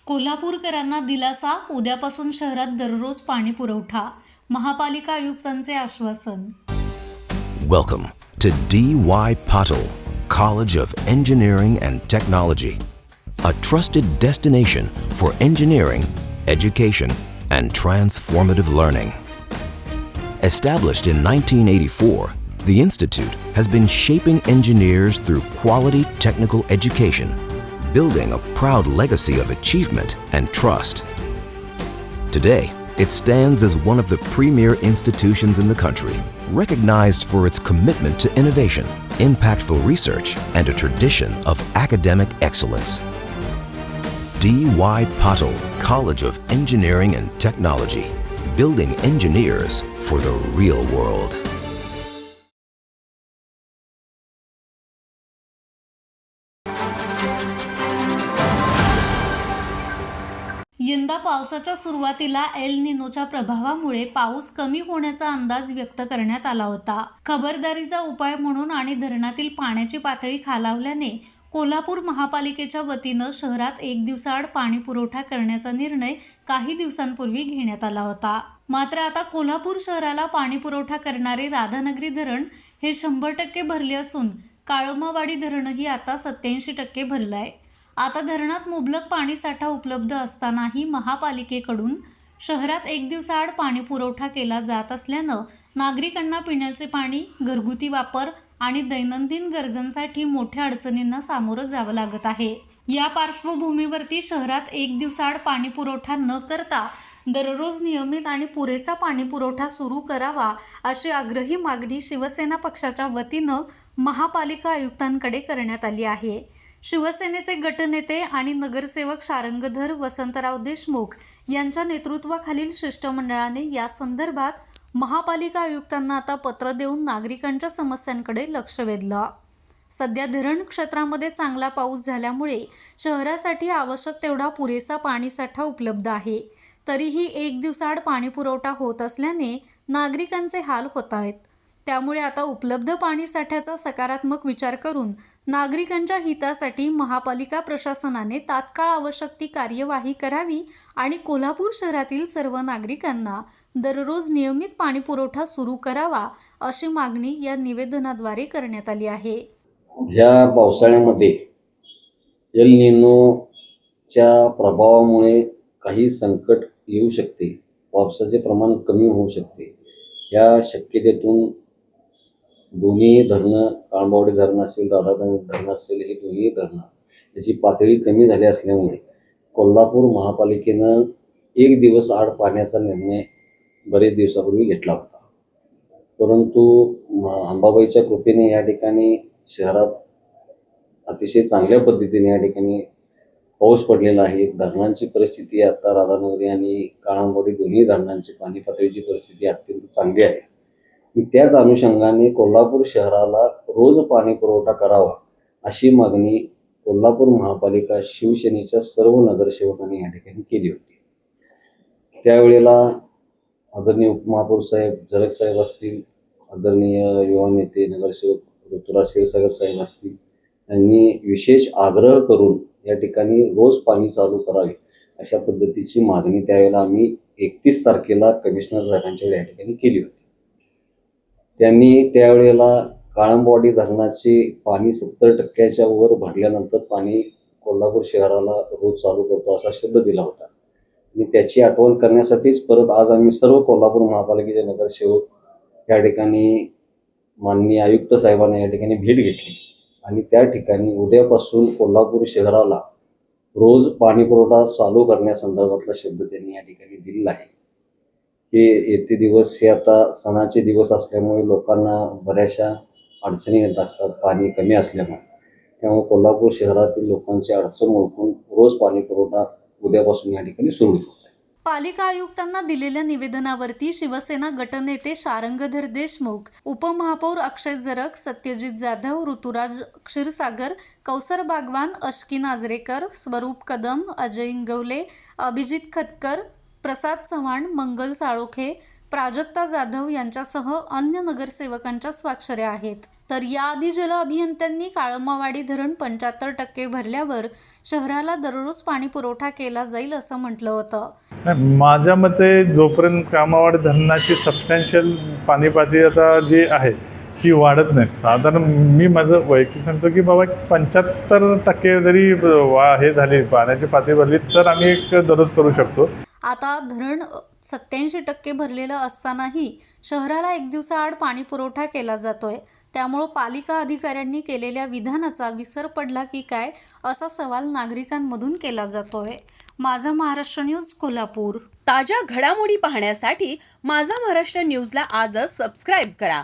कोल्हापूरकरांना दिलासा, उद्यापासून शहरात दररोज पाणी पुरवठा. महापालिका आयुक्तांचे आश्वासन. Welcome to D.Y. Patil College of Engineering and Technology, a trusted destination for engineering, education, and transformative learning. Established in 1984, the Institute has been shaping engineers through quality technical education, building a proud legacy of achievement and trust. Today, it stands as one of the premier institutions in the country, recognized for its commitment to innovation, impactful research, and a tradition of academic excellence. D.Y. Patil College of Engineering and Technology, building engineers for the real world. यंदा पावसाच्या सुरुवातीला L निनोच्या प्रभावामुळे पाऊस कमी होण्याचा अंदाज व्यक्त करण्यात आला होता. खबरदारीचा उपाय म्हणून आणि धरणातील पाण्याची पातळी खालावल्याने कोल्हापूर महापालिकेच्या वतीनं शहरात एक दिवसाआड पाणी पुरवठा करण्याचा निर्णय काही दिवसांपूर्वी घेण्यात आला होता. मात्र आता कोल्हापूर शहराला पाणी पुरवठा करणारे राधानगरी धरण हे 100% भरले असून काळमावाडी धरणही आता 87% भरलं आहे. आता धरणात मुबलक पाणी साठा उपलब्ध असतानाही महापालिकेकडून शहरात एक दिवसाआड पाणी पुरवठा केला जात असल्यानं नागरिकांना पिण्याचे पाणी, घरगुती वापर आणि दैनंदिन गरजांसाठी मोठ्या अडचणींना सामोरं जावं लागत आहे. या पार्श्वभूमीवरती शहरात एक दिवसाआड पाणी पुरवठा न करता दररोज नियमित आणि पुरेसा पाणी पुरवठा सुरू करावा अशी आग्रही मागणी शिवसेना पक्षाच्या वतीनं महापालिका आयुक्तांकडे करण्यात आली आहे. शिवसेनेचे गटनेते आणि नगरसेवक शारंगधर वसंतराव देशमुख यांच्या नेतृत्वाखालील शिष्टमंडळाने या संदर्भात महापालिका आयुक्तांना आता पत्र देऊन नागरिकांच्या समस्यांकडे लक्ष वेधलं. सध्या धरण क्षेत्रामध्ये चांगला पाऊस झाल्यामुळे शहरासाठी आवश्यक तेवढा पुरेसा पाणीसाठा उपलब्ध आहे. तरीही एक दिवसाआड पाणी पुरवठा होत असल्याने नागरिकांचे हाल होत आहेत. त्यामुळे आता उपलब्ध पाणीसाठ्याचा सकारात्मक विचार करून नागरिकांच्या हितासाठी महापालिका प्रशासनाने तात्काळ आवश्यक ती कार्यवाही करावी आणि कोल्हापूर शहरातील सर्व नागरिकांना दररोज नियमित पाणी पुरवठा सुरू करावा अशी मागणी या निवेदनाद्वारे करण्यात आली आहे. ह्या पावसाळ्यामध्ये एल निनोच्या प्रभावामुळे काही संकट येऊ शकते, पावसाचे प्रमाण कमी होऊ शकते. या शक्यतेतून दोन्ही धरणं, काळमावाडी धरण असेल, राधानगरी धरण असेल, हे दोन्ही धरणं याची पातळी कमी झाली असल्यामुळे कोल्हापूर महापालिकेनं एक दिवस आड पाण्याचा निर्णय बरेच दिवसापूर्वी घेतला होता. परंतु अंबाबाईच्या कृपेने या ठिकाणी शहरात अतिशय चांगल्या पद्धतीने या ठिकाणी पाऊस पडलेला आहे. धरणांची परिस्थिती आता राधानगरी आणि काळमावाडी दोन्ही धरणांची पाणी पातळीची परिस्थिती अत्यंत चांगली आहे. त्याच अनुषंगाने कोल्हापूर शहराला रोज पाणी पुरवठा करावा अशी मागणी कोल्हापूर महापालिका शिवसेनेच्या सर्व नगरसेवकांनी या ठिकाणी केली होती. त्यावेळेला आदरणीय उपमहापौर साहेब झरक साहेब असतील, आदरणीय युवा नेते नगरसेवक ऋतुराज क्षीरसागर साहेब असतील, यांनी विशेष आग्रह करून या ठिकाणी रोज पाणी चालू करावे अशा पद्धतीची मागणी त्यावेळेला आम्ही 31 तारखेला कमिशनर साहेबांच्याकडे या ठिकाणी केली होती. त्यांनी त्यावेळेला काळमावाडी धरणाचे पाणी 70% वर भरल्यानंतर पाणी कोल्हापूर शहराला रोज चालू करतो असा शब्द दिला होता. आणि त्याची आठवण करण्यासाठीच परत आज आम्ही सर्व कोल्हापूर महापालिकेचे नगरसेवक या ठिकाणी माननीय आयुक्त साहेबांना या ठिकाणी भेट घेतली आणि त्या ठिकाणी उद्यापासून कोल्हापूर शहराला रोज पाणी पुरवठा चालू करण्यासंदर्भातला शब्द त्यांनी या ठिकाणी दिलेला आहे. हे येते दिवस हे आता सणाचे दिवस असल्यामुळे लोकांना बऱ्याचशा अडचणी येत असतात पाणी कमी असल्यामुळे. त्यामुळे कोल्हापूर शहरातील लोकांची अडचण ओळखून रोज पाणी पुरवठा उद्यापासून या ठिकाणी सुरू होत आहे. पालिका आयुक्तांना दिलेल्या निवेदनावरती शिवसेना गटनेते शारंगधर देशमुख, उपमहापौर अक्षय जरग, सत्यजित जाधव, ऋतुराज क्षीरसागर, कौसर बागवान, अश्किन आजरेकर, स्वरूप कदम, अजय इंगवले, अभिजित खतकर, प्रसाद चव्हाण, मंगल साळोखे, प्राजक्ता जाधव यांच्यासह अन्य नगरसेवकांच्या स्वाक्षऱ्या आहेत. तर याआधी जल अभियंत्यांनी काळमावाडी धरण 75% भरल्यावर शहराला दररोज पाणी पुरवठा केला जाईल असं म्हटलं होतं. नाही, माझ्या मते जोपर्यंत कामावाडी धरणाची सबस्टॅन्शियल पाणी पातळी आता जी आहे ती वाढत नाही. साधारण मी माझं वैयक्तिक सांगतो की बाबा 75% जरी हे झाली पाण्याची पातळी भरली तर आम्ही एक दररोज करू शकतो. आता धरण 87% भरलेलं असतानाही शहराला एक दिवसाआड पाणी पुरवठा केला जातोय. त्यामुळं पालिका अधिकाऱ्यांनी केलेल्या विधानाचा विसर पडला की काय असा सवाल नागरिकांमधून केला जातोय. माझा महाराष्ट्र न्यूज कोल्हापूर. ताज्या घडामोडी पाहण्यासाठी माझा महाराष्ट्र न्यूजला आजच सबस्क्राईब करा.